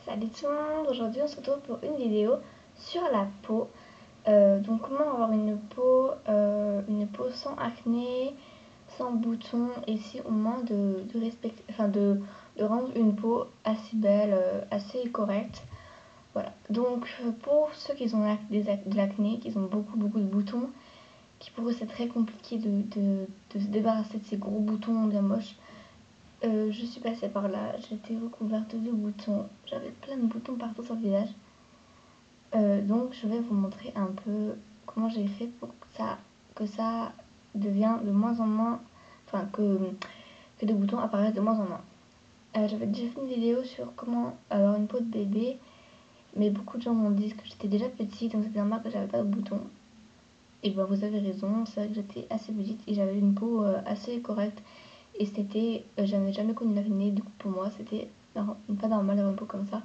Salut tout le monde, aujourd'hui on se retrouve pour une vidéo sur la peau. Donc comment avoir une peau sans acné, sans boutons et si au moins de rendre une peau assez belle, assez correcte. Voilà, donc pour ceux qui ont de l'acné, qui ont beaucoup de boutons, qui pour eux c'est très compliqué de se débarrasser de ces gros boutons bien moches. Je suis passée par là, j'étais recouverte de boutons, j'avais plein de boutons partout sur le visage. Donc je vais vous montrer un peu comment j'ai fait pour que ça devienne de moins en moins, enfin que des boutons apparaissent de moins en moins. J'avais déjà fait une vidéo sur comment avoir une peau de bébé, mais beaucoup de gens m'ont dit que j'étais déjà petite, donc c'était normal que j'avais pas de boutons. Et ben vous avez raison, c'est vrai que j'étais assez petite et j'avais une peau assez correcte. Et c'était, j'avais jamais connu l'acné, du coup pour moi c'était pas normal d'avoir une peau comme ça.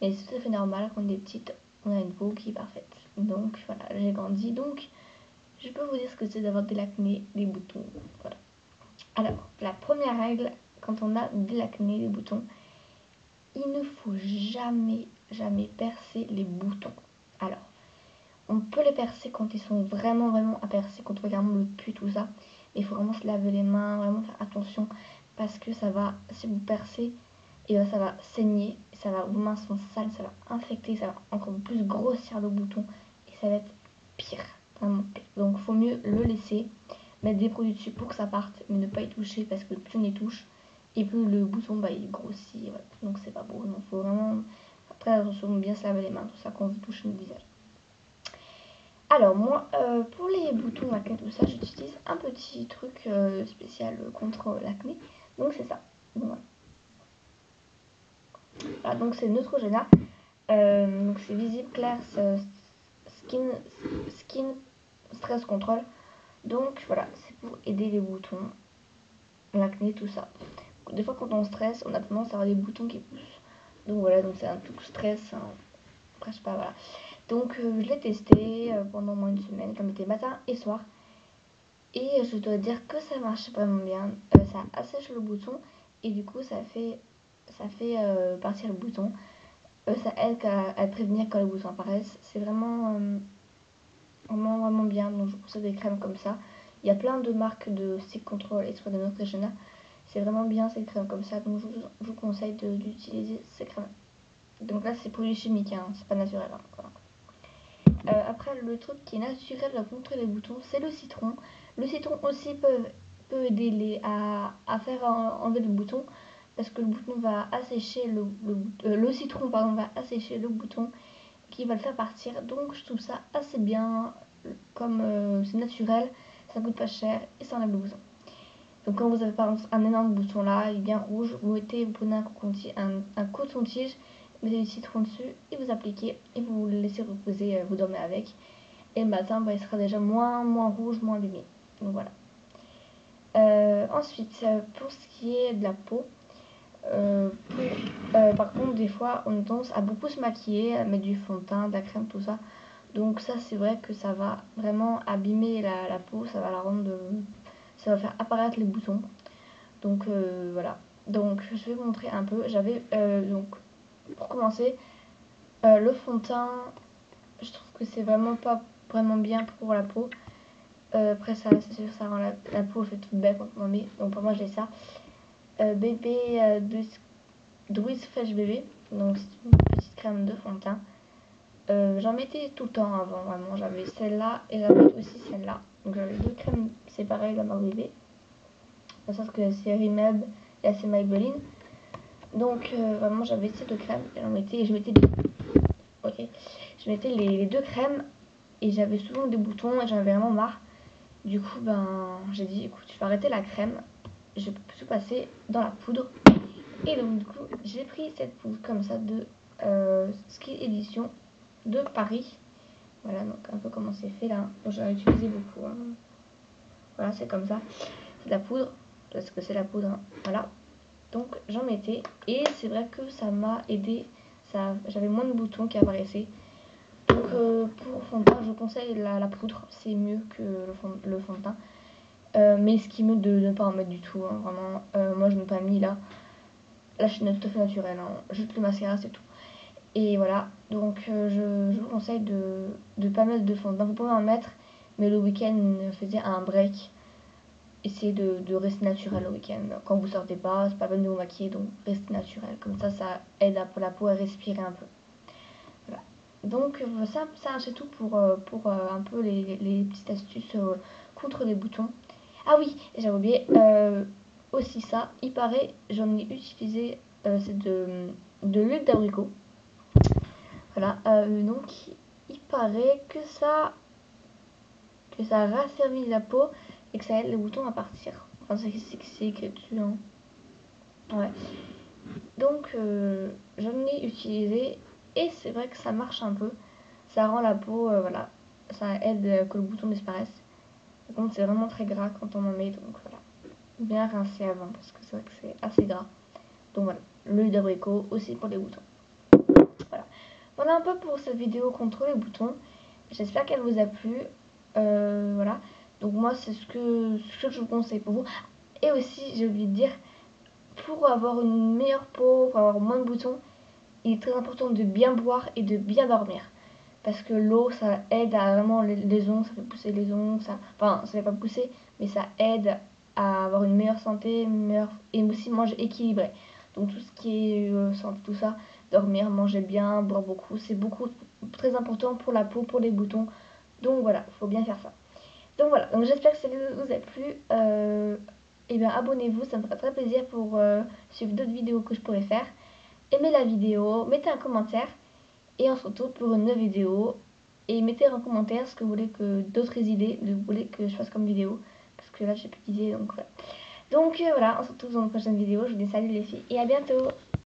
Mais c'est tout à fait normal quand on est petite, on a une peau qui est parfaite. Donc voilà, j'ai grandi, donc je peux vous dire ce que c'est d'avoir de l'acné, des boutons. Voilà. Alors, la première règle, quand on a de l'acné, des boutons, il ne faut jamais percer les boutons. Alors, on peut les percer quand ils sont vraiment à percer, quand on regarde le pus, tout ça. Mais il faut vraiment se laver les mains, vraiment faire attention. Parce que ça va, si vous percez, et ça va saigner, vos mains sont sales, ça va infecter, ça va encore plus grossir le bouton. Et ça va être pire, vraiment pire. Donc il faut mieux le laisser, mettre des produits dessus pour que ça parte, mais ne pas y toucher parce que plus on y touche, et plus le bouton il grossit. Voilà. Donc c'est pas beau, il faut vraiment faire très attention, bien se laver les mains, tout ça quand vous touchez le visage. Alors moi, pour les boutons acné, tout ça, j'utilise un petit truc spécial contre l'acné. Donc c'est ça. Donc, voilà. Voilà, donc c'est Neutrogena. Donc c'est visible clair skin stress control. Donc voilà, c'est pour aider les boutons, l'acné, tout ça. Des fois quand on stresse, on a tendance à avoir des boutons qui poussent. Donc voilà, donc c'est un truc stress. Après je sais pas, voilà. Donc je l'ai testé pendant au moins une semaine, comme mettais matin et soir. Et je dois dire que ça marche vraiment bien. Ça assèche le bouton et du coup ça fait partir le bouton. Ça aide à prévenir quand les boutons apparaissent. C'est vraiment bien. Donc je vous conseille des crèmes comme ça. Il y a plein de marques de stick control et de Neutrogena. C'est vraiment bien ces crèmes comme ça. Donc je vous conseille d'utiliser ces crèmes. Donc là c'est produit chimique, hein, c'est pas naturel. Hein, voilà. Après, le truc qui est naturel contre les boutons, c'est le citron. Le citron aussi peut aider à faire enlever le bouton parce que le bouton va assécher le citron pardon, va assécher le bouton qui va le faire partir. Donc je trouve ça assez bien, comme c'est naturel, ça coûte pas cher et ça enlève le bouton. Donc quand vous avez par exemple un énorme bouton là, il est bien rouge, vous prenez un coton-tige, vous mettez du citron dessus et vous appliquez et vous le laissez reposer, vous dormez avec. Et le matin, il sera déjà moins rouge, moins abîmé. Donc voilà. Ensuite, pour ce qui est de la peau, par contre, des fois, on a tendance à beaucoup se maquiller, à mettre du fond de teint, de la crème, tout ça. Donc ça, c'est vrai que ça va vraiment abîmer la peau, ça va la rendre... ça va faire apparaître les boutons. Donc voilà. Donc je vais vous montrer un peu. J'avais donc pour commencer le fond de teint. Je trouve que c'est vraiment pas vraiment bien pour la peau. Après ça, c'est sûr, ça rend la peau fait toute belle quand on en met. Donc pour moi j'ai ça. Bébé Drouise Fresh Bébé. Donc c'est une petite crème de fond de teint. J'en mettais tout le temps avant, vraiment. J'avais celle-là et j'avais aussi celle-là. Donc j'avais deux crèmes séparées de la marque Bébé. Parce que c'est Rimmel et c'est Maybelline. Donc vraiment j'avais ces deux crèmes et je mettais les deux crèmes et j'avais souvent des boutons et j'en avais vraiment marre. Du coup j'ai dit écoute, je vais arrêter la crème, je peux tout passer dans la poudre. Et donc du coup j'ai pris cette poudre comme ça de Skin Edition de Paris. Voilà, donc un peu comment c'est fait là. Bon, j'en ai utilisé beaucoup, hein. Voilà, c'est comme ça, c'est de la poudre parce que c'est la poudre, hein. Voilà. Donc j'en mettais et c'est vrai que ça m'a aidé, j'avais moins de boutons qui apparaissaient. Donc pour fond de teint, je conseille la poudre, c'est mieux que le fond de teint. Mais ce qui est mieux de ne pas en mettre du tout, hein, vraiment. Moi je n'ai pas mis là. Là je suis tout à fait naturelle, hein. Juste le mascara c'est tout. Et voilà, donc je vous conseille de pas mettre de fond de teint. Vous pouvez en mettre, mais le week-end, faisait un break. Essayez de rester naturel le week-end. Quand vous sortez pas, c'est pas peine de vous maquiller, donc restez naturel. Comme ça aide pour la peau à respirer un peu. Voilà. Donc ça c'est tout pour un peu les petites astuces contre les boutons. Ah oui, j'avais oublié aussi ça. Il paraît, j'en ai utilisé, c'est de l'huile d'abricot. Voilà, donc il paraît que ça raffermit la peau et que ça aide les boutons à partir. Enfin, c'est écrit dessus. Hein. Ouais. Donc, j'en ai utilisé et c'est vrai que ça marche un peu. Ça rend la peau, voilà, ça aide que le bouton disparaisse. Par contre, c'est vraiment très gras quand on en met, donc voilà. Bien rincer avant parce que c'est vrai que c'est assez gras. Donc voilà, l'huile d'abricot aussi pour les boutons. Voilà. Voilà un peu pour cette vidéo contre les boutons. J'espère qu'elle vous a plu. Voilà. Donc moi, c'est ce que je vous conseille pour vous. Et aussi, j'ai oublié de dire, pour avoir une meilleure peau, pour avoir moins de boutons, il est très important de bien boire et de bien dormir. Parce que l'eau, ça aide à vraiment les ongles, ça fait pousser les ongles, enfin, ça fait pas pousser, mais ça aide à avoir une meilleure santé, et aussi manger équilibré. Donc tout ce qui est santé, tout ça, dormir, manger bien, boire beaucoup, c'est beaucoup très important pour la peau, pour les boutons. Donc voilà, il faut bien faire ça. Donc voilà, donc j'espère que ça vous a plu. Et bien abonnez-vous, ça me ferait très plaisir pour suivre d'autres vidéos que je pourrais faire. Aimez la vidéo, mettez un commentaire et on se retrouve pour une nouvelle vidéo. Et mettez en commentaire ce que vous voulez que d'autres idées, vous voulez que je fasse comme vidéo. Parce que là j'ai plus d'idées donc voilà. Donc voilà, on se retrouve dans une prochaine vidéo. Je vous dis salut les filles et à bientôt.